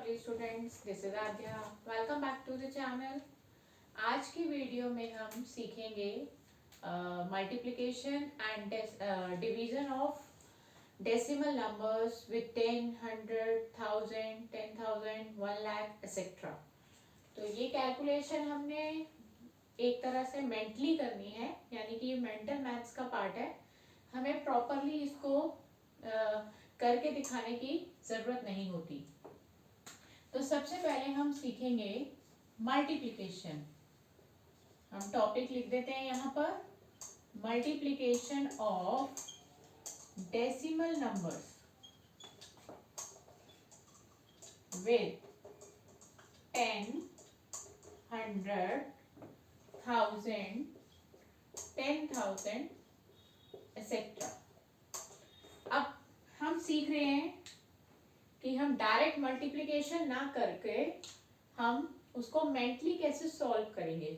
lovely students, this is Adya. Welcome back to the channel. आज की video में हम सीखेंगे multiplication and division of decimal numbers with 10, 100, 1000, 10,000, 1 lakh etcetera. तो ये कैलकुलेशन हमने एक तरह से मेंटली करनी है, यानी कि ये मेंटल मैथ्स का पार्ट है। हमें प्रॉपरली इसको करके दिखाने की ज़रूरत नहीं होती। तो सबसे पहले हम सीखेंगे मल्टीप्लिकेशन। हम टॉपिक लिख देते हैं यहाँ पर, multiplication of decimal numbers with 10, 100, 1000, 10,000 etcetera. अब हम सीख रहे हैं कि हम डायरेक्ट मल्टीप्लिकेशन ना करके हम उसको मेंटली कैसे सॉल्व करेंगे।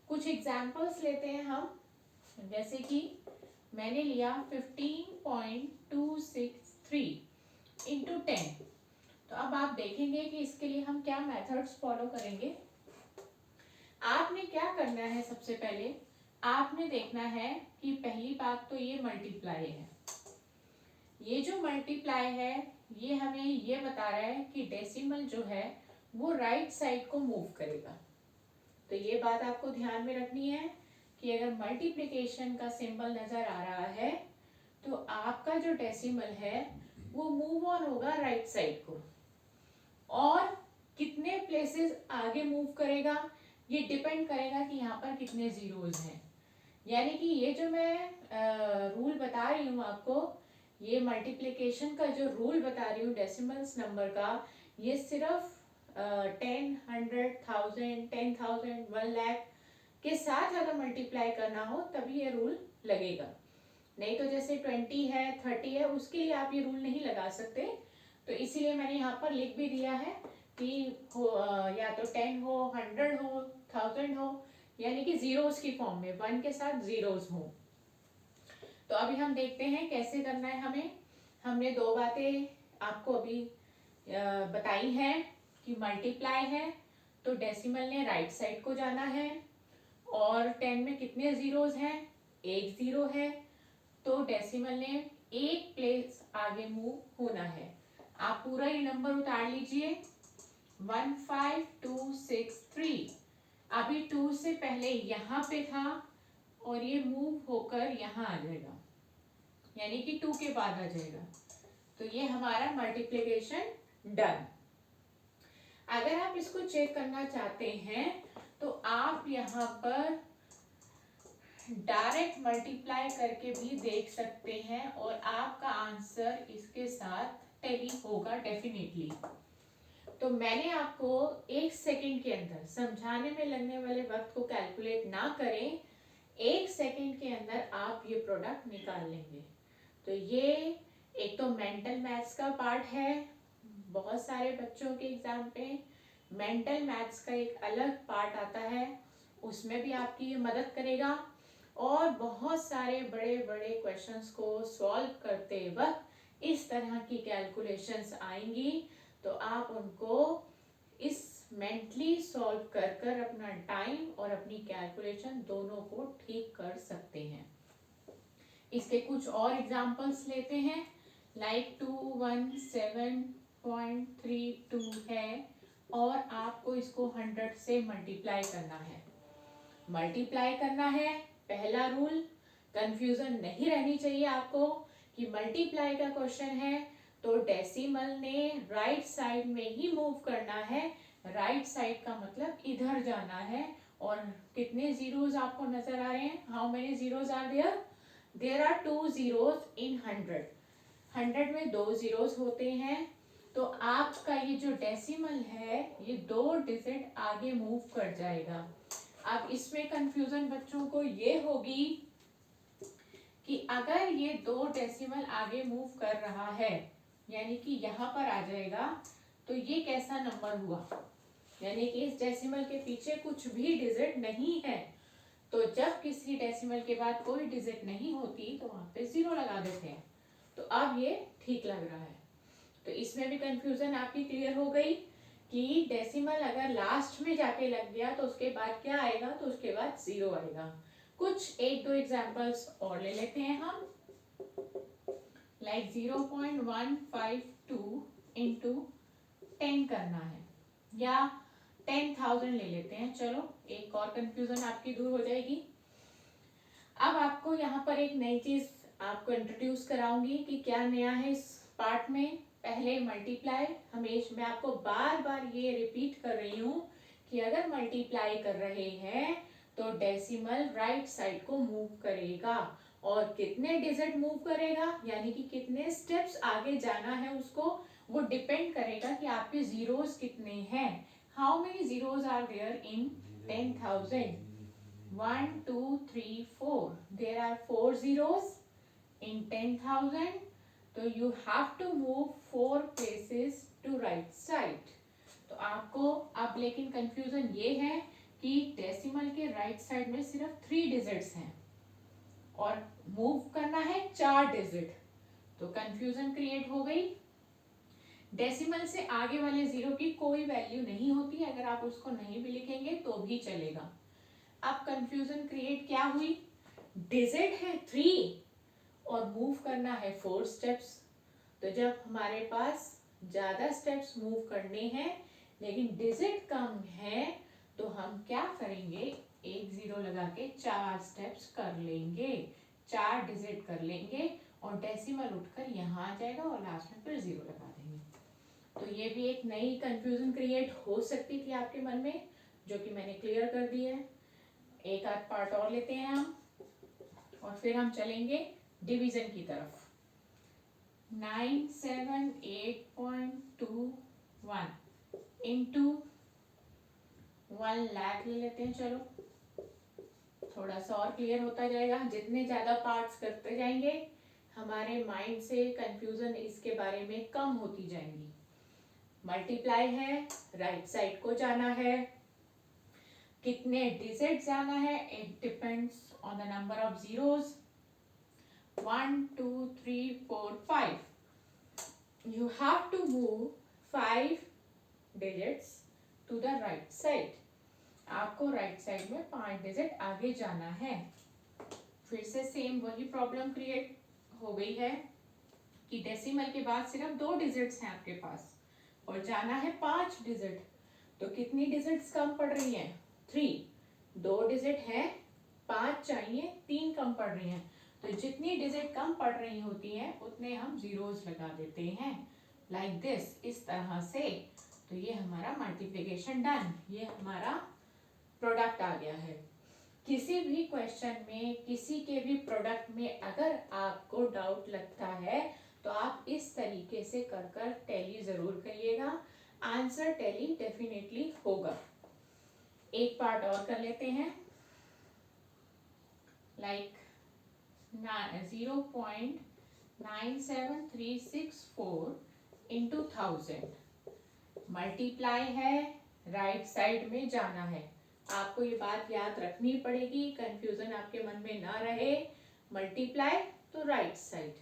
कुछ एग्जांपल्स लेते हैं हम, जैसे कि मैंने लिया 15.263 इंटू 10। तो अब आप देखेंगे कि इसके लिए हम क्या मेथड्स फॉलो करेंगे। आपने क्या करना है, सबसे पहले आपने देखना है कि पहली बात तो ये मल्टीप्लाई है। ये जो मल्टीप्लाई है ये हमें ये बता रहा है कि डेसिमल जो है वो राइट साइड को मूव करेगा। तो ये बात आपको ध्यान में रखनी है कि अगर मल्टीप्लिकेशन का सिंबल नजर आ रहा है तो आपका जो डेसिमल है वो मूव ऑन होगा राइट साइड को, और कितने प्लेसेस आगे मूव करेगा ये डिपेंड करेगा कि यहाँ पर कितने जीरोज हैं। यानी कि ये जो मैं रूल बता रही हूँ आपको, ये मल्टीप्लिकेशन का जो रूल बता रही हूँ डेसिमल्स नंबर का, ये सिर्फ 10, 100, 1000, 10,000, 1 लाख के साथ अगर मल्टीप्लाई करना हो तभी ये रूल लगेगा। नहीं तो जैसे 20 है, 30 है, उसके लिए आप ये रूल नहीं लगा सकते। तो इसीलिए मैंने यहाँ पर लिख भी दिया है कि या तो 10 हो, 100 हो, 1000 हो, यानी कि जीरोस की फॉर्म में, 1 के साथ जीरोस हो। तो अभी हम देखते हैं कैसे करना है हमें। हमने दो बातें आपको अभी बताई हैं कि मल्टीप्लाई है तो डेसिमल ने राइट साइड को जाना है, और 10 में कितने जीरोस हैं, एक जीरो है, तो डेसिमल ने एक प्लेस आगे मूव होना है। आप पूरा ये नंबर उतार लीजिए, 15263। अभी 2 से पहले यहाँ पे था और ये मूव होकर यहाँ आ जाएगा, यानी कि 2 के बाद आ जाएगा। तो ये हमारा मल्टीप्लिकेशन डन। अगर आप इसको चेक करना चाहते हैं तो आप यहाँ पर डायरेक्ट मल्टीप्लाई करके भी देख सकते हैं और आपका आंसर इसके साथ टैली होगा डेफिनेटली। तो मैंने आपको 1 सेकंड के अंदर, समझाने में लगने वाले वक्त को कैलकुलेट ना करें, 1 सेकंड के अंदर आप ये प्रोडक्ट निकाल लेंगे। तो ये एक तो मेंटल मैथ्स का पार्ट है। बहुत सारे बच्चों के एग्जाम पे मेंटल मैथ्स का एक अलग पार्ट आता है, उसमें भी आपकी ये मदद करेगा। और बहुत सारे बड़े बड़े क्वेश्चंस को सॉल्व करते वक्त इस तरह की कैलकुलेशंस आएंगी, तो आप उनको इस मेंटली सॉल्व कर कर अपना टाइम और अपनी कैलकुलेशन दोनों को ठीक कर सकते हैं। इसके कुछ और एग्जांपल्स लेते हैं, लाइक 217.32 है और आपको इसको 100 से मल्टीप्लाई करना है। पहला रूल, कंफ्यूजन नहीं रहनी चाहिए आपको कि मल्टीप्लाई का क्वेश्चन है तो डेसिमल ने राइट साइड में ही मूव करना है। राइट साइड का मतलब इधर जाना है। और कितने जीरोस आपको नजर आ रहे हैं, how many zeros are there, there are 2 zeros in 100। 100 में 2 जीरोस होते हैं। तो आपका ये जो डेसिमल है ये 2 डिजिट आगे मूव कर जाएगा। अब इसमें कंफ्यूजन बच्चों को ये होगी कि अगर ये 2 डेसिमल आगे मूव कर रहा है, यानी कि यहाँ पर आ जाएगा, तो ये कैसा नंबर हुआ, यानी कि इस डेसिमल के पीछे कुछ भी डिजिट नहीं है। तो जब किसी डेसिमल के बाद कोई डिजिट नहीं होती तो वहां पे 0 लगा देते हैं। तो अब ये ठीक लग रहा है। तो इसमें भी कंफ्यूजन आपकी क्लियर हो गई कि डेसिमल अगर लास्ट में जाके लग गया तो उसके बाद क्या आएगा, तो उसके बाद 0 आएगा। कुछ एक दो एग्जांपल्स और ले लेते हैं हम, लाइक 0.152 इंटू 10 करना है, या 10,000 ले लेते हैं। चलो एक और कंफ्यूजन आपकी दूर हो जाएगी। अब आपको यहाँ पर एक नई चीज आपको इंट्रोड्यूस कराऊंगी कि क्या नया है इस पार्ट में। पहले मल्टीप्लाई, हमेशा मैं आपको बार बार ये रिपीट कर रही हूँ कि अगर मल्टीप्लाई कर रहे हैं तो डेसिमल राइट साइड को मूव करेगा, और कितने डिजिट मूव करेगा यानी कि कितने स्टेप्स आगे जाना है उसको, वो डिपेंड करेगा कि आपके जीरोस कितने हैं। How many zeros are there in 10,000? 1 2 3 4, there are 4 zeros in 10,000, so you have to move 4 places to right side। तो आपको अब लेकिन कंफ्यूजन ये है कि डेसिमल के राइट साइड में सिर्फ 3 डिजिट्स हैं और मूव करना है 4 डिजिट, तो कंफ्यूजन क्रिएट हो गई। डेसिमल से आगे वाले जीरो की कोई वैल्यू नहीं होती, अगर आप उसको नहीं भी लिखेंगे तो भी चलेगा। अब कंफ्यूजन क्रिएट क्या हुई, डिजिट है 3 और मूव करना है 4 स्टेप्स। तो जब हमारे पास ज्यादा स्टेप्स मूव करने हैं लेकिन डिजिट कम है तो हम क्या करेंगे, एक जीरो लगा के 4 स्टेप्स कर लेंगे, 4 डिजिट कर लेंगे और डेसिमल उठकर यहाँ आ जाएगा और लास्ट में फिर जीरो लगा देंगे। तो ये भी एक नई कंफ्यूजन क्रिएट हो सकती थी आपके मन में, जो कि मैंने क्लियर कर दी है। एक आध पार्ट और लेते हैं हम और फिर हम चलेंगे डिवीजन की तरफ। 978.21 इंटू 1 लाख ले लेते हैं। चलो थोड़ा सा और क्लियर होता जाएगा, जितने ज्यादा पार्ट्स करते जाएंगे हमारे माइंड से कंफ्यूजन इसके बारे में कम होती जाएंगी। मल्टीप्लाई है, राइट साइड को जाना है, कितने डिजिट जाना है, it depends on the number of zeros. 1 2 3 4 5, you have to move 5 digits to the right side। आपको राइट साइड में 5 डिजिट आगे जाना है। फिर से सेम वही प्रॉब्लम क्रिएट हो गई है कि डेसिमल के बाद सिर्फ 2 डिजिट्स हैं आपके पास और जाना है 5 डिजिट। तो कितनी डिजिट्स कम पड़ रही हैं, 3। 2 डिजिट है, 5 चाहिए, 3 कम पड़ रही हैं। तो जितनी डिजिट कम पड़ रही होती हैं उतने हम जीरोस लगा देते हैं, लाइक दिस, इस तरह से। तो ये हमारा मल्टीप्लिकेशन डन, ये हमारा प्रोडक्ट आ गया है। किसी भी क्वेश्चन में, किसी के भी प्रोडक्ट में अगर आपको डाउट लगता है तो आप इस तरीके से कर कर टैली जरूर करिएगा, आंसर टैली डेफिनेटली होगा। एक पार्ट और कर लेते हैं, लाइक 0.97364 इंटू 1000। मल्टीप्लाई है, राइट साइड में जाना है। आपको ये बात याद रखनी पड़ेगी, कंफ्यूजन आपके मन में ना रहे। मल्टीप्लाई तो राइट साइड,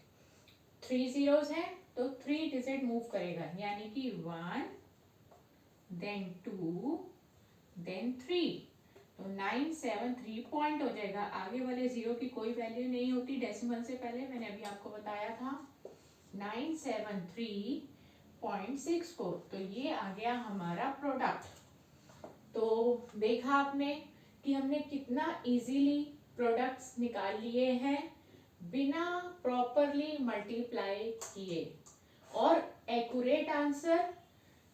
3 जीरोस हैं तो 3 डिजिट मूव करेगा, यानी कि 1 देन 2 देन 3, तो 973 पॉइंट हो जाएगा। आगे वाले जीरो की कोई वैल्यू नहीं होती डेसिमल से पहले, मैंने अभी आपको बताया था। 973.64, तो ये आ गया हमारा प्रोडक्ट। तो देखा आपने कि हमने कितना इजीली प्रोडक्ट्स निकाल लिए हैं बिना प्रॉपरली मल्टीप्लाई किए, और एक्यूरेट आंसर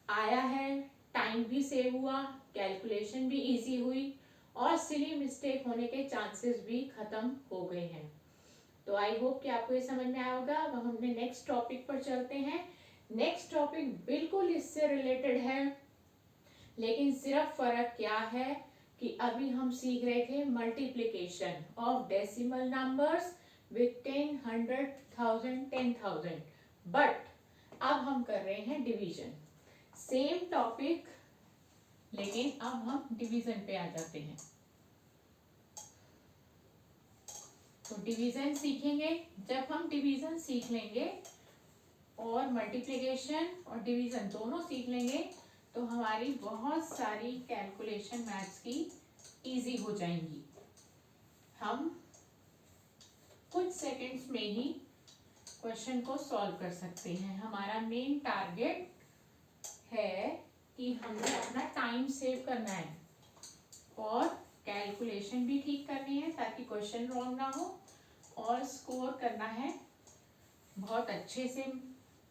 आया है, टाइम भी सेव हुआ, कैलकुलेशन भी इजी हुई और सिली मिस्टेक होने के चांसेस भी खत्म हो गए हैं। तो आई होप कि आपको ये समझ में आया होगा। अब हम अपने नेक्स्ट टॉपिक पर चलते हैं। नेक्स्ट टॉपिक बिल्कुल इससे रिलेटेड है, लेकिन सिर्फ फर्क क्या है कि अभी हम सीख रहे थे multiplication of decimal numbers with 10, 100, 1000, 10,000, but अब हम कर रहे हैं डिवीजन। सेम टॉपिक, लेकिन अब हम डिवीजन पे आ जाते हैं। तो डिवीजन सीखेंगे। जब हम डिवीजन सीख लेंगे और मल्टीप्लिकेशन और डिवीजन दोनों सीख लेंगे तो हमारी बहुत सारी कैलकुलेशन मैथ्स की इजी हो जाएंगी। हम कुछ सेकंड्स में ही क्वेश्चन को सॉल्व कर सकते हैं। हमारा मेन टारगेट है कि हमें अपना टाइम सेव करना है और कैलकुलेशन भी ठीक करनी है ताकि क्वेश्चन रॉन्ग ना हो, और स्कोर करना है बहुत अच्छे से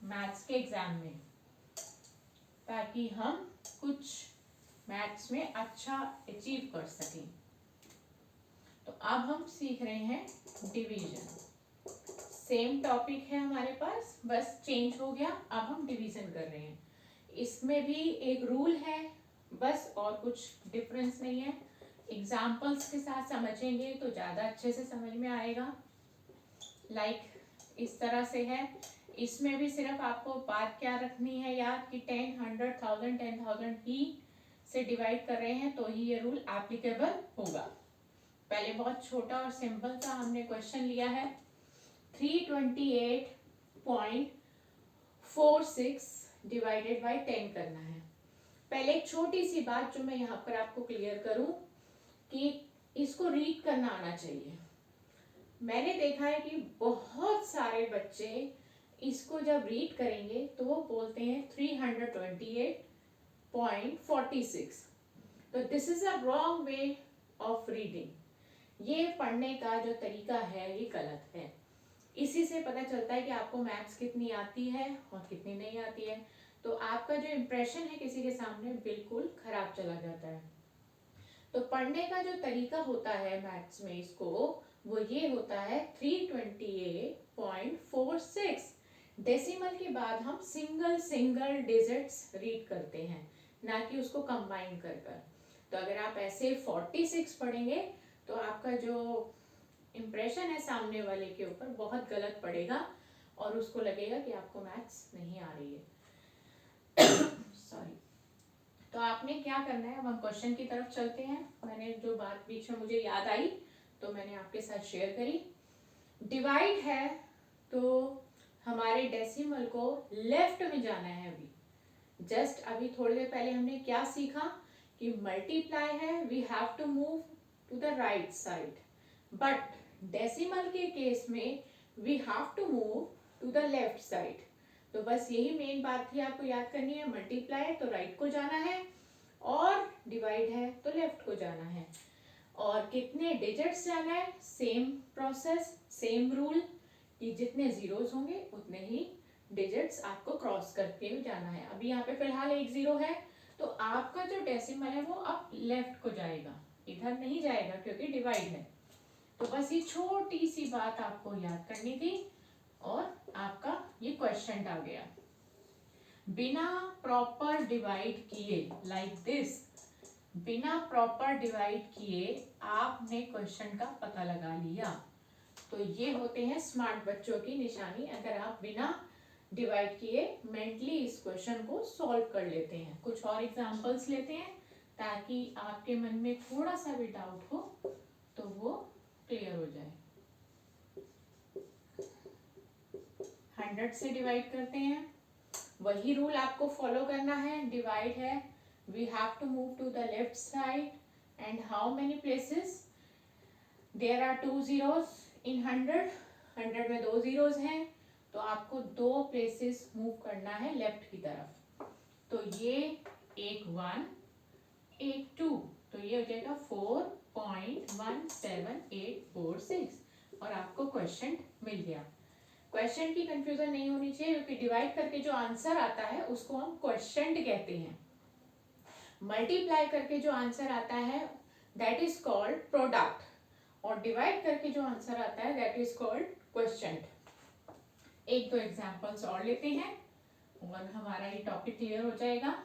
मैथ्स के एग्जाम में, ताकि हम कुछ मैथ्स में अच्छा अचीव कर सकें। तो अब हम सीख रहे हैं डिवीजन। सेम टॉपिक है हमारे पास, बस चेंज हो गया। अब हम डिवीजन कर रहे हैं। इसमें भी एक रूल है बस, और कुछ डिफरेंस नहीं है। एग्जाम्पल्स के साथ समझेंगे तो ज़्यादा अच्छे से समझ में आएगा। इस तरह से है। इसमें भी सिर्फ आपको बात क्या रखनी है याद कि 10, 100, 1000, 10,000 ही से डिवाइड कर रहे हैं तो ही ये रूल एप्लीकेबल होगा। पहले बहुत छोटा और सिंपल सा हमने क्वेश्चन लिया है। 328.46 डिवाइडेड बाय 10 करना है। पहले एक छोटी सी बात जो मैं यहाँ पर आपको क्लियर करूं कि इसको रीड करना आना चाहिए। मैंने देखा है कि बहुत सारे बच्चे इसको जब रीड करेंगे तो वो बोलते हैं 328.46। तो this is a wrong way of reading. ये पढ़ने का जो तरीका है ये गलत है। इसी से पता चलता है कि आपको मैथ्स कितनी आती है और कितनी नहीं आती है। तो आपका जो इम्प्रेशन है किसी के सामने बिल्कुल खराब चला जाता है। तो पढ़ने का जो तरीका होता है मैथ्स में इसको, वो ये होता है 328.46। डेसिमल के बाद हम सिंगल डिजिट्स रीड करते हैं, ना कि उसको कंबाइन कर कर। तो अगर आप ऐसे 46 पढ़ेंगे तो आपका जो इम्प्रेशन है सामने वाले के ऊपर बहुत गलत पड़ेगा और उसको लगेगा कि आपको मैथ्स नहीं आ रही है। सॉरी। तो आपने क्या करना है, अब हम क्वेश्चन की तरफ चलते हैं। मैंने जो बात बीच में मुझे याद आई तो मैंने आपके साथ शेयर करी। डिवाइड है तो हमारे डेसिमल को लेफ्ट में जाना है। अभी थोड़ी देर पहले हमने क्या सीखा कि मल्टीप्लाई है, we have to move to the right side, but decimal के केस में we have to move to the left side. तो बस यही मेन बात थी आपको याद करनी है। मल्टीप्लाई तो राइट को जाना है और डिवाइड है तो लेफ्ट को जाना है। और कितने डिजिट्स जाना है, सेम प्रोसेस, सेम रूल कि जितने जीरोस होंगे उतने ही डिजिट्स आपको क्रॉस करके जाना है। अभी यहाँ पे फिलहाल 1 0 है तो आपका जो डेसिमल है वो अब लेफ्ट को जाएगा, इधर नहीं जाएगा क्योंकि डिवाइड है। तो बस ये छोटी सी बात आपको याद करनी थी और आपका ये क्वेश्चन आ गया। बिना प्रॉपर डिवाइड किए, लाइक दिस, बिना प्रॉपर डिवाइड किए आपने क्वेश्चन का पता लगा लिया, तो ये होते हैं स्मार्ट बच्चों की निशानी। अगर आप बिना डिवाइड किए मेंटली इस क्वेश्चन को सॉल्व कर लेते हैं। कुछ और एग्जांपल्स लेते हैं ताकि आपके मन में थोड़ा सा भी डाउट हो तो वो क्लियर हो जाए। 100 से डिवाइड करते हैं, वही रूल आपको फॉलो करना है। डिवाइड है, we have to move to the left side and how many places, there are 2 zeros in 100 में 2 zeros हैं तो आपको 2 प्लेसेस मूव करना है लेफ्ट की तरफ। तो ये एक 1 एक 2, तो ये हो जाएगा 4.17846 और आपको क्वेश्चन मिल गया। क्वेश्चन की कंफ्यूजन नहीं होनी चाहिए क्योंकि डिवाइड करके जो आंसर आता है उसको हम क्वेश्चन कहते हैं। मल्टीप्लाई करके जो आंसर आता है दैट इज कॉल्ड प्रोडक्ट, और डिवाइड करके जो आंसर आता है दैट इज कॉल्ड क्वेश्चन। एक दो एग्जांपल्स और लेते हैं और हमारा ये टॉपिक क्लियर हो जाएगा।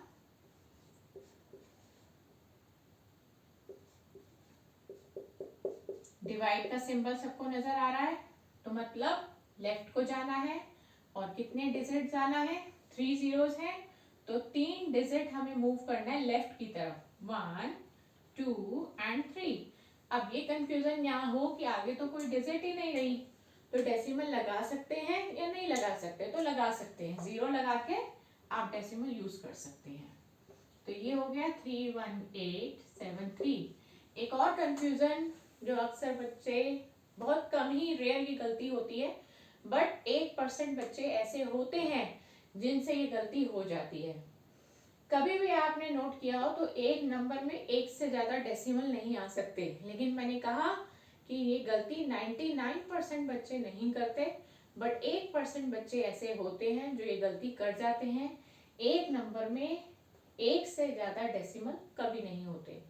डिवाइड का सिंबल सबको नजर आ रहा है, तो मतलब लेफ्ट को जाना है और कितने डिजिट जाना है, 3 zeros है तो 3 डिजिट हमें मूव करना है लेफ्ट की तरफ, 1 2 and 3। अब ये कंफ्यूजन यहाँ हो कि आगे तो कोई डिजिट ही नहीं रही, तो डेसिमल लगा सकते हैं या नहीं लगा सकते, तो लगा सकते हैं। 0 लगा के आप डेसिमल यूज कर सकते हैं। तो ये हो गया 31873। एक और कंफ्यूजन जो अक्सर बच्चे, बहुत कम ही रेयरली गलती होती है, बट 1% बच्चे ऐसे होते हैं जिनसे ये गलती हो जाती है। कभी भी आपने नोट किया हो तो एक नंबर में एक से ज्यादा डेसिमल नहीं आ सकते, लेकिन मैंने कहा कि ये गलती 99% बच्चे नहीं करते, बट 1% बच्चे ऐसे होते हैं जो ये गलती कर जाते हैं। एक नंबर में एक से ज्यादा डेसिमल कभी नहीं होते,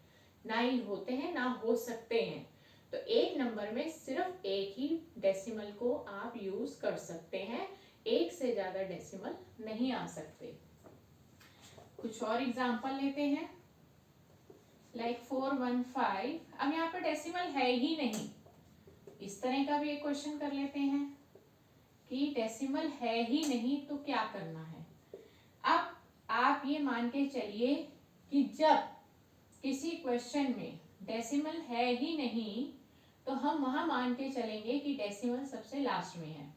ना ही होते हैं ना हो सकते हैं। तो एक नंबर में सिर्फ एक ही डेसिमल को आप यूज कर सकते हैं, एक से ज्यादा डेसिमल नहीं आ सकते। कुछ और एग्जांपल लेते हैं, लाइक 415। अब यहाँ पर डेसिमल है ही नहीं, इस तरह का भी एक क्वेश्चन कर लेते हैं कि डेसिमल है ही नहीं तो क्या करना है। अब आप ये मान के चलिए कि जब किसी क्वेश्चन में डेसिमल है ही नहीं तो हम वहां मान के चलेंगे कि डेसिमल सबसे लास्ट में है।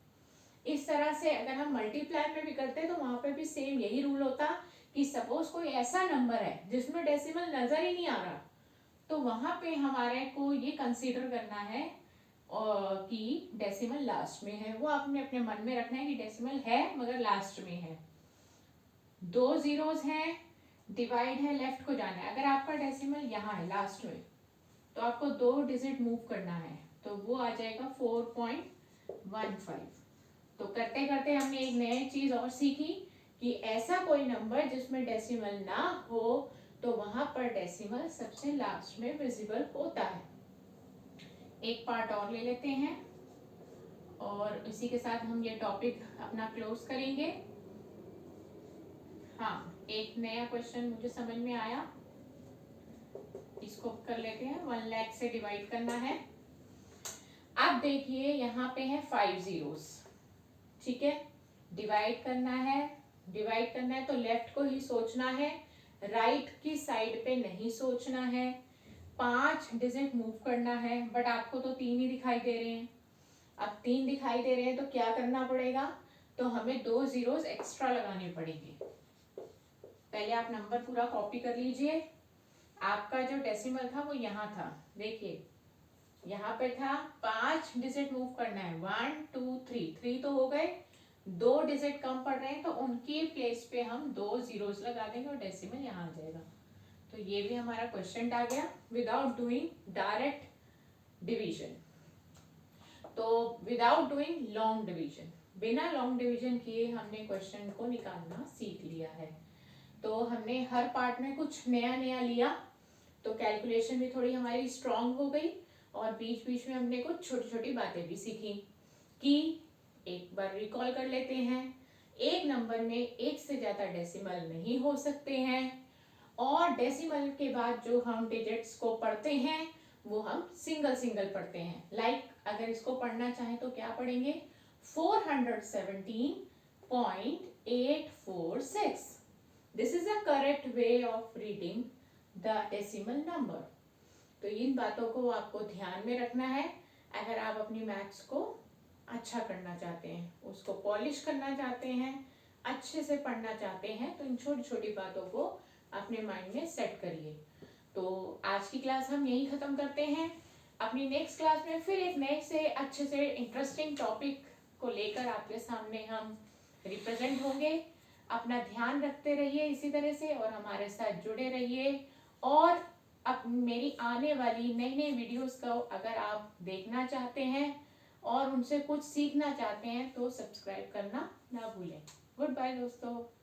इस तरह से अगर हम मल्टीप्लाई में भी करते हैं तो वहां पे भी सेम यही रूल होता कि सपोज कोई ऐसा नंबर है जिसमें डेसिमल नजर ही नहीं आ रहा, तो वहां पे हमारे को ये कंसीडर करना है कि डेसिमल लास्ट में है। वो आपने अपने मन में रखना है कि डेसिमल है मगर लास्ट में है। 2 जीरोस हैं, डिवाइड है, लेफ्ट को जाना है। अगर आपका डेसिमल यहाँ है लास्ट में तो आपको 2 डिजिट मूव करना है, तो वो आ जाएगा 4.15। तो करते करते हमने एक नई चीज और सीखी कि ऐसा कोई नंबर जिसमें डेसिमल ना हो तो वहां पर डेसिमल सबसे लास्ट में विजिबल होता है। एक पार्ट और ले लेते हैं और इसी के साथ हम ये टॉपिक अपना क्लोज करेंगे। हाँ, एक नया क्वेश्चन मुझे समझ में आया, इसको कर लेते हैं। 1 लाख से डिवाइड करना है। अब देखिए यहाँ पे है 5 जीरोस, ठीक है। डिवाइड करना है तो लेफ्ट को ही सोचना है, राइट की साइड पे नहीं सोचना है। 5 डिजिट मूव करना है, बट आपको तो 3 ही दिखाई दे रहे हैं। अब 3 दिखाई दे रहे हैं तो क्या करना पड़ेगा, तो हमें 2 जीरोस एक्स्ट्रा लगाने पड़ेंगे। पहले आप नंबर पूरा कॉपी कर लीजिए। आपका जो डेसिमल था वो यहाँ था, देखिए यहाँ पे था, 5 डिजिट मूव करना है, 1 2 3 तो हो गए, 2 डिजिट कम पड़ रहे हैं तो उनकी प्लेस पे हम 2 जीरोस लगा देंगे और डेसिमल यहाँ आ जाएगा। तो ये भी हमारा क्वेश्चन आ गया विदाउट डूइंग डायरेक्ट डिवीजन। तो विदाउट डूइंग लॉन्ग डिवीजन, बिना लॉन्ग डिवीजन किए हमने क्वेश्चन को निकालना सीख लिया है। तो हमने हर पार्ट में कुछ नया नया लिया, तो कैलकुलेशन भी थोड़ी हमारी स्ट्रांग हो गई, और बीच बीच में हमने कुछ छोटी छोटी बातें भी सीखी। कि एक बार रिकॉल कर लेते हैं, एक नंबर में एक से ज्यादा डेसिमल नहीं हो सकते हैं, और डेसिमल के बाद जो हम डिजिट्स को पढ़ते हैं वो हम सिंगल सिंगल पढ़ते हैं। लाइक अगर इसको पढ़ना चाहें तो क्या पढ़ेंगे, 417.846। This is the correct way of reading the decimal number. तो इन बातों को आपको ध्यान में रखना है अगर आप अपनी मैथ्स को अच्छा करना चाहते हैं, उसको पॉलिश करना चाहते हैं, अच्छे से पढ़ना चाहते हैं, तो इन छोटी छोटी बातों को अपने माइंड में सेट करिए। तो आज की क्लास हम यही खत्म करते हैं। अपनी नेक्स्ट क्लास में फिर एक नए से अच्छे से इंटरेस्टिंग टॉपिक को लेकर आपके सामने हम रिप्रेजेंट होंगे। अपना ध्यान रखते रहिए इसी तरह से, और हमारे साथ जुड़े रहिए। और अब मेरी आने वाली नई नई वीडियोस को अगर आप देखना चाहते हैं और उनसे कुछ सीखना चाहते हैं तो सब्सक्राइब करना ना भूलें। गुड बाय दोस्तों।